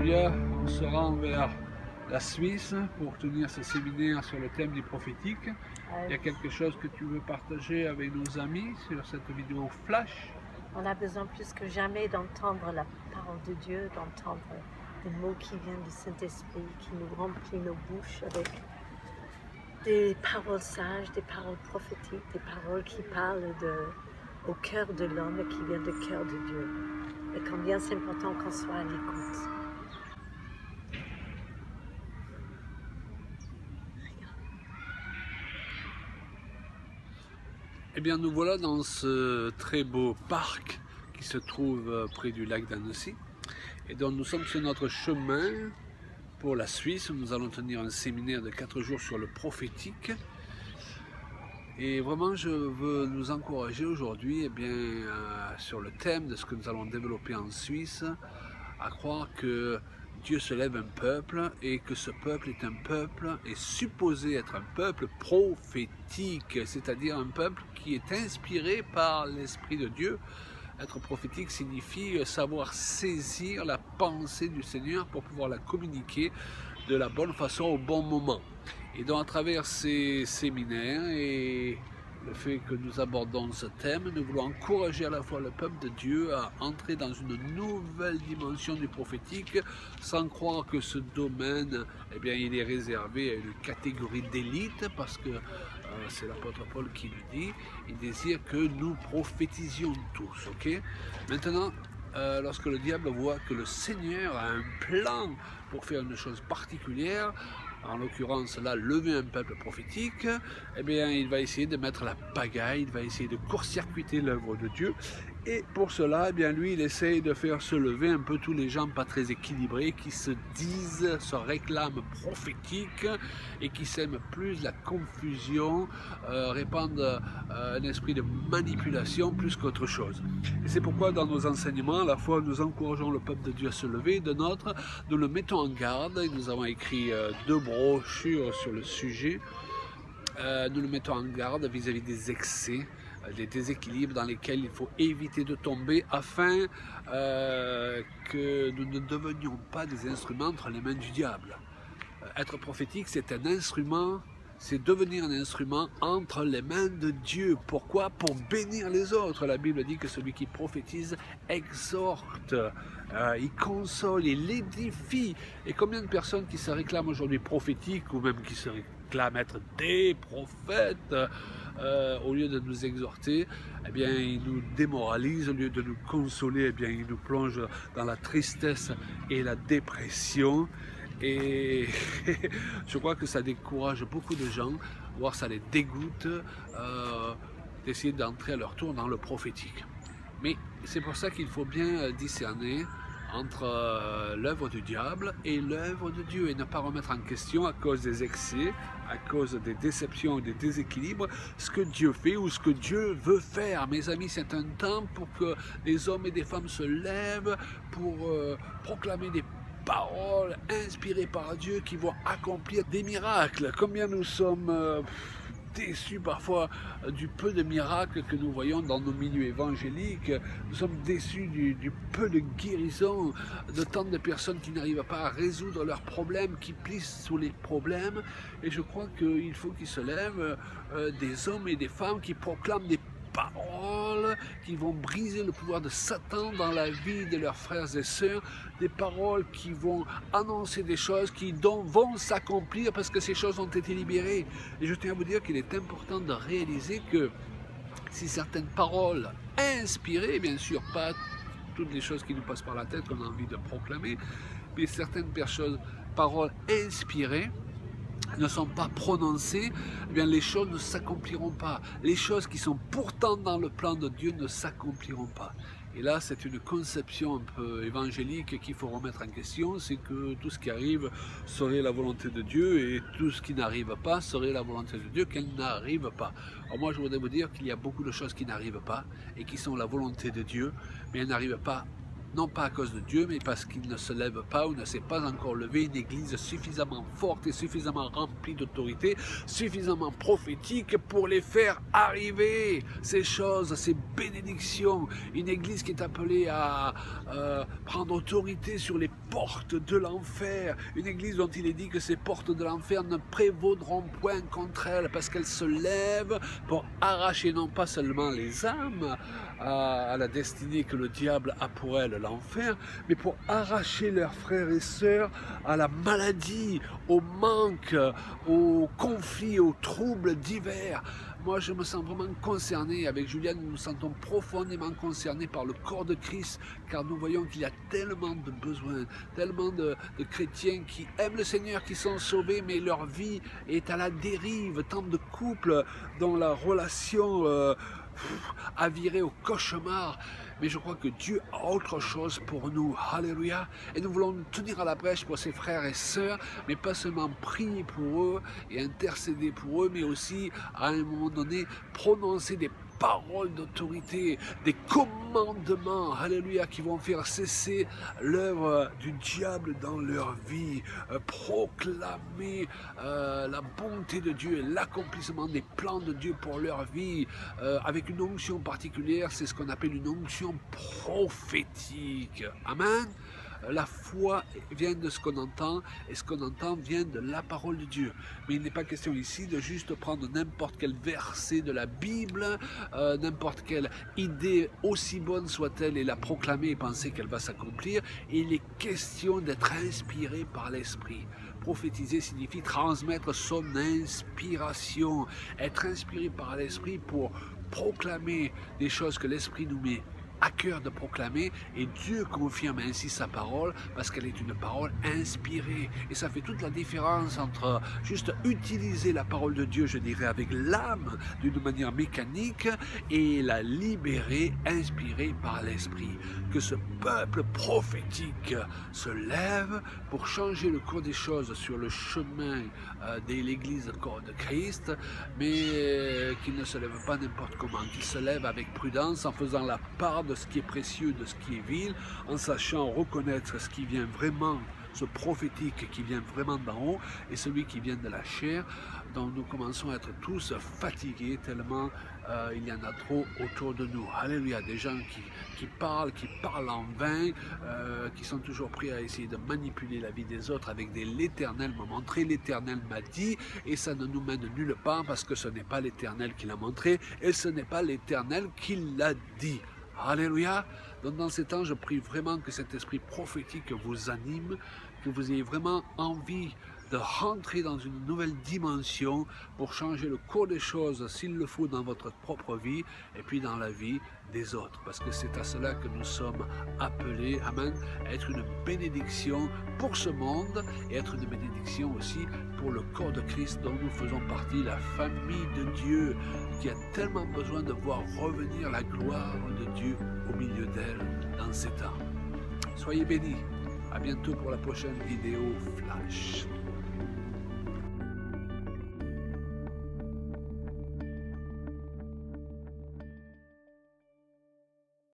Alléluia, on se rend vers la Suisse pour tenir ce séminaire sur le thème du prophétique. Il y a quelque chose que tu veux partager avec nos amis sur cette vidéo flash? On a besoin plus que jamais d'entendre la parole de Dieu, d'entendre des mots qui viennent du Saint-Esprit, qui nous remplit nos bouches avec des paroles sages, des paroles prophétiques, des paroles qui parlent au cœur de l'homme et qui viennent du cœur de Dieu. Et combien c'est important qu'on soit à l'écoute. Eh bien, nous voilà dans ce très beau parc qui se trouve près du lac d'Annecy. Et donc, nous sommes sur notre chemin pour la Suisse. Nous allons tenir un séminaire de 4 jours sur le prophétique. Et vraiment, je veux nous encourager aujourd'hui sur le thème de ce que nous allons développer en Suisse, à croire que Dieu se lève un peuple et que ce peuple est supposé être un peuple prophétique, c'est-à-dire un peuple qui est inspiré par l'Esprit de Dieu. Être prophétique signifie savoir saisir la pensée du Seigneur pour pouvoir la communiquer de la bonne façon au bon moment. Et donc à travers ces séminaires et le fait que nous abordons ce thème, nous voulons encourager à la fois le peuple de Dieu à entrer dans une nouvelle dimension du prophétique, sans croire que ce domaine, il est réservé à une catégorie d'élite, parce que c'est l'apôtre Paul qui le dit, il désire que nous prophétisions tous, ok? Maintenant, lorsque le diable voit que le Seigneur a un plan pour faire une chose particulière, en l'occurrence là, lever un peuple prophétique, il va essayer de mettre la pagaille, il va essayer de court-circuiter l'œuvre de Dieu. Et pour cela, lui, il essaye de faire se lever un peu tous les gens pas très équilibrés qui se disent, se réclament prophétiques et qui sèment plus la confusion, répandent un esprit de manipulation plus qu'autre chose. Et c'est pourquoi dans nos enseignements, à la fois nous encourageons le peuple de Dieu à se lever, de notre, nous le mettons en garde. Et nous avons écrit 2 brochures sur le sujet. Nous le mettons en garde vis-à-vis des excès, des déséquilibres dans lesquels il faut éviter de tomber afin que nous ne devenions pas des instruments entre les mains du diable. Être prophétique, c'est un instrument, c'est devenir un instrument entre les mains de Dieu. Pourquoi? Pour bénir les autres. La Bible dit que celui qui prophétise exhorte, il console, il édifie. Et combien de personnes qui se réclament aujourd'hui prophétiques ou même qui se réclament être des prophètes, au lieu de nous exhorter, ils nous démoralisent, au lieu de nous consoler, ils nous plongent dans la tristesse et la dépression. Et je crois que ça décourage beaucoup de gens, voire ça les dégoûte d'essayer d'entrer à leur tour dans le prophétique. Mais c'est pour ça qu'il faut bien discerner entre l'œuvre du diable et l'œuvre de Dieu et ne pas remettre en question à cause des excès, à cause des déceptions et des déséquilibres, ce que Dieu fait ou ce que Dieu veut faire. Mes amis, c'est un temps pour que les hommes et des femmes se lèvent pour proclamer des paroles inspirées par Dieu qui vont accomplir des miracles. Combien nous sommes déçus parfois du peu de miracles que nous voyons dans nos milieux évangéliques. Nous sommes déçus du peu de guérison, de tant de personnes qui n'arrivent pas à résoudre leurs problèmes, qui plissent sous les problèmes. Et je crois qu'il faut qu'il se lève des hommes et des femmes qui proclament des paroles qui vont briser le pouvoir de Satan dans la vie de leurs frères et sœurs, des paroles qui vont annoncer des choses qui vont s'accomplir parce que ces choses ont été libérées. Et je tiens à vous dire qu'il est important de réaliser que si certaines paroles inspirées, bien sûr pas toutes les choses qui nous passent par la tête qu'on a envie de proclamer, mais certaines paroles inspirées ne sont pas prononcées, les choses ne s'accompliront pas. Les choses qui sont pourtant dans le plan de Dieu ne s'accompliront pas. Et là, c'est une conception un peu évangélique qu'il faut remettre en question, c'est que tout ce qui arrive serait la volonté de Dieu et tout ce qui n'arrive pas serait la volonté de Dieu qu'elle n'arrive pas. Alors moi, je voudrais vous dire qu'il y a beaucoup de choses qui n'arrivent pas et qui sont la volonté de Dieu, mais elles n'arrivent pas non pas à cause de Dieu, mais parce qu'il ne se lève pas ou ne s'est pas encore levé une église suffisamment forte et suffisamment remplie d'autorité, suffisamment prophétique pour les faire arriver, ces choses, ces bénédictions. Une église qui est appelée à prendre autorité sur les portes de l'enfer, une église dont il est dit que ces portes de l'enfer ne prévaudront point contre elle, parce qu'elles se lèvent pour arracher non pas seulement les âmes à la destinée que le diable a pour elles, l'enfer, mais pour arracher leurs frères et sœurs à la maladie, au manque, aux conflits, aux troubles divers. Moi, je me sens vraiment concerné, avec Juliane, nous nous sentons profondément concernés par le corps de Christ, car nous voyons qu'il y a tellement de besoins, tellement de chrétiens qui aiment le Seigneur, qui sont sauvés, mais leur vie est à la dérive, tant de couples dont la relation a viré au cauchemar. Mais je crois que Dieu a autre chose pour nous. Alléluia. Et nous voulons nous tenir à la brèche pour ces frères et sœurs, mais pas seulement prier pour eux et intercéder pour eux, mais aussi, à un moment donné, prononcer des paroles d'autorité, des commandements, alléluia, qui vont faire cesser l'œuvre du diable dans leur vie, proclamer la bonté de Dieu et l'accomplissement des plans de Dieu pour leur vie, avec une onction particulière, c'est ce qu'on appelle une onction prophétique. Amen. La foi vient de ce qu'on entend, et ce qu'on entend vient de la parole de Dieu. Mais il n'est pas question ici de juste prendre n'importe quel verset de la Bible, n'importe quelle idée, aussi bonne soit-elle, et la proclamer et penser qu'elle va s'accomplir. Il est question d'être inspiré par l'Esprit. Prophétiser signifie transmettre son inspiration, être inspiré par l'Esprit pour proclamer des choses que l'Esprit nous met à cœur de proclamer, et Dieu confirme ainsi sa parole parce qu'elle est une parole inspirée, et ça fait toute la différence entre juste utiliser la parole de Dieu, je dirais avec l'âme d'une manière mécanique, et la libérer, inspirée par l'Esprit. Que ce peuple prophétique se lève pour changer le cours des choses sur le chemin de l'Église corps de Christ, mais qu'il ne se lève pas n'importe comment, qu'il se lève avec prudence en faisant la part de ce qui est précieux, de ce qui est vil, en sachant reconnaître ce qui vient vraiment, ce prophétique qui vient vraiment d'en haut, et celui qui vient de la chair, dont nous commençons à être tous fatigués tellement il y en a trop autour de nous. Alléluia, des gens qui parlent en vain, qui sont toujours prêts à essayer de manipuler la vie des autres avec des l'Éternel m'a montré, l'Éternel m'a dit, et ça ne nous mène nulle part parce que ce n'est pas l'Éternel qui l'a montré, et ce n'est pas l'Éternel qui l'a dit. Alléluia. Donc dans ces temps, je prie vraiment que cet esprit prophétique vous anime, que vous ayez vraiment envie de rentrer dans une nouvelle dimension pour changer le cours des choses, s'il le faut, dans votre propre vie et puis dans la vie des autres. Parce que c'est à cela que nous sommes appelés, amen, à être une bénédiction pour ce monde et être une bénédiction aussi pour le corps de Christ dont nous faisons partie, la famille de Dieu, qui a tellement besoin de voir revenir la gloire de Dieu au milieu d'elle dans ces temps. Soyez bénis. À bientôt pour la prochaine vidéo Flash.